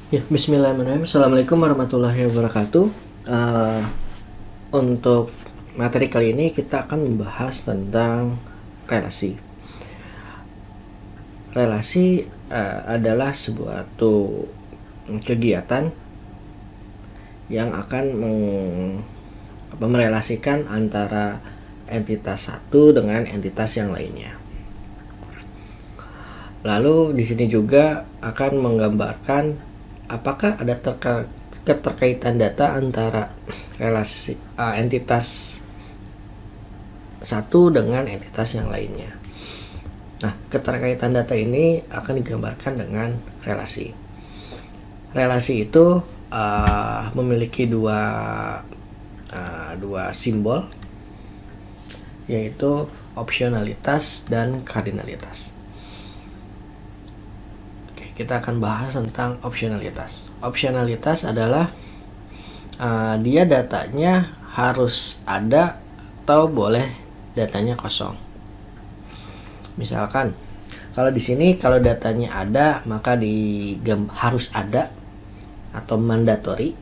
Ya, Bismillahirrahmanirrahim. Assalamualaikum warahmatullahi wabarakatuh. Eh, untuk materi kali ini kita akan membahas tentang relasi. Relasi adalah suatu kegiatan yang akan merelasikan antara entitas satu dengan entitas yang lainnya. Lalu di sini juga akan menggambarkan apakah ada keterkaitan data antara relasi entitas satu dengan entitas yang lainnya. Nah, keterkaitan data ini akan digambarkan dengan relasi. Relasi itu memiliki dua simbol, yaitu opsionalitas dan kardinalitas. Kita akan bahas tentang opsionalitas. Opsionalitas adalah dia datanya harus ada atau boleh datanya kosong. Misalkan kalau di sini kalau datanya ada maka harus ada atau mandatory,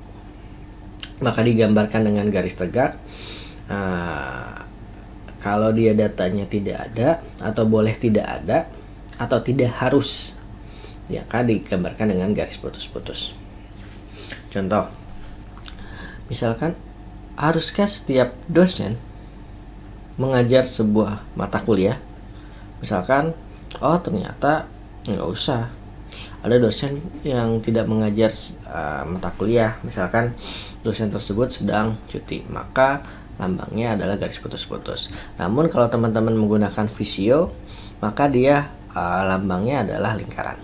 maka digambarkan dengan garis tegak. Kalau dia datanya tidak ada atau boleh tidak ada atau tidak harus, ya kan digambarkan dengan garis putus-putus. Contoh, misalkan haruskah setiap dosen mengajar sebuah mata kuliah? Misalkan, oh ternyata nggak usah. Ada dosen yang tidak mengajar mata kuliah, misalkan dosen tersebut sedang cuti, maka lambangnya adalah garis putus-putus. Namun kalau teman-teman menggunakan Visio, maka dia lambangnya adalah lingkaran.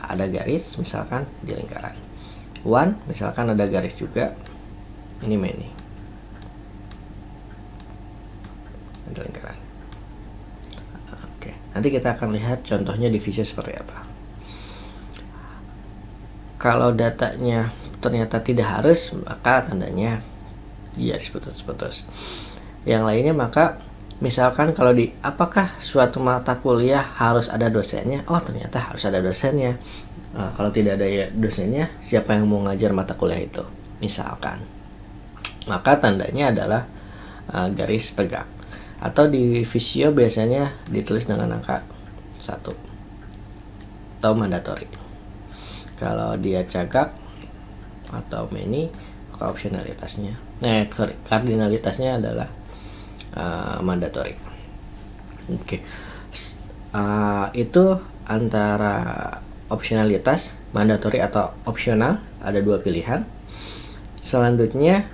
Ada garis misalkan di lingkaran. One misalkan ada garis juga, ini many, ada lingkaran. Oke, nanti kita akan lihat contohnya di Visio seperti apa. Kalau datanya ternyata tidak harus, maka tandanya garis putus-putus. Yang lainnya maka misalkan kalau apakah suatu mata kuliah harus ada dosennya? Oh ternyata harus ada dosennya. Kalau tidak ada dosennya, siapa yang mau ngajar mata kuliah itu? Misalkan, maka tandanya adalah garis tegak. Atau di Visio biasanya ditulis dengan angka 1 atau mandatory. Kalau dia cagak atau many, maka opsionalitasnya, kardinalitasnya adalah mandatory. Oke. Itu antara opsionalitas, mandatory atau opsional, ada dua pilihan. Selanjutnya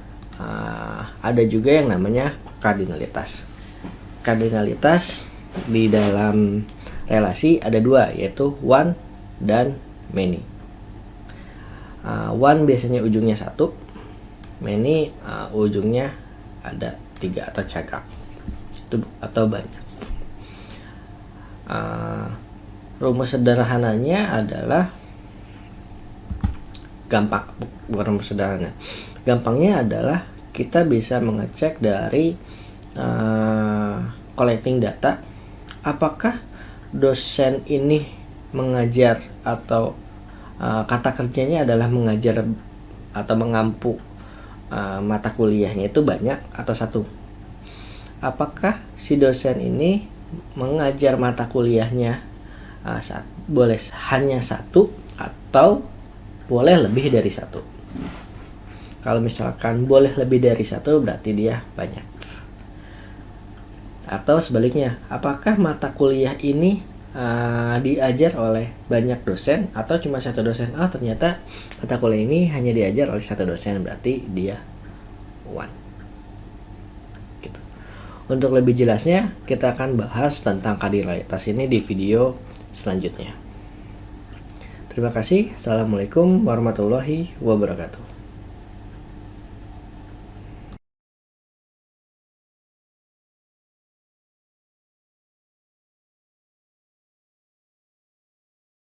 ada juga yang namanya kardinalitas. Kardinalitas di dalam relasi ada dua, yaitu one dan many. One biasanya ujungnya 1, many ujungnya ada 3 atau cagak atau banyak. Rumus sederhananya adalah gampang, bukan rumus sederhana. Gampangnya adalah kita bisa mengecek dari collecting data, apakah dosen ini mengajar atau kata kerjanya adalah mengajar atau mengampu mata kuliahnya itu banyak atau 1. Apakah si dosen ini mengajar mata kuliahnya boleh hanya 1 atau boleh lebih dari 1. Kalau misalkan boleh lebih dari 1 berarti dia banyak. Atau sebaliknya, apakah mata kuliah ini diajar oleh banyak dosen atau cuma 1 dosen? Oh ternyata mata kuliah ini hanya diajar oleh 1 dosen, berarti dia one. Gitu. Untuk lebih jelasnya kita akan bahas tentang kardinalitas ini di video selanjutnya. Terima kasih. Assalamualaikum warahmatullahi wabarakatuh.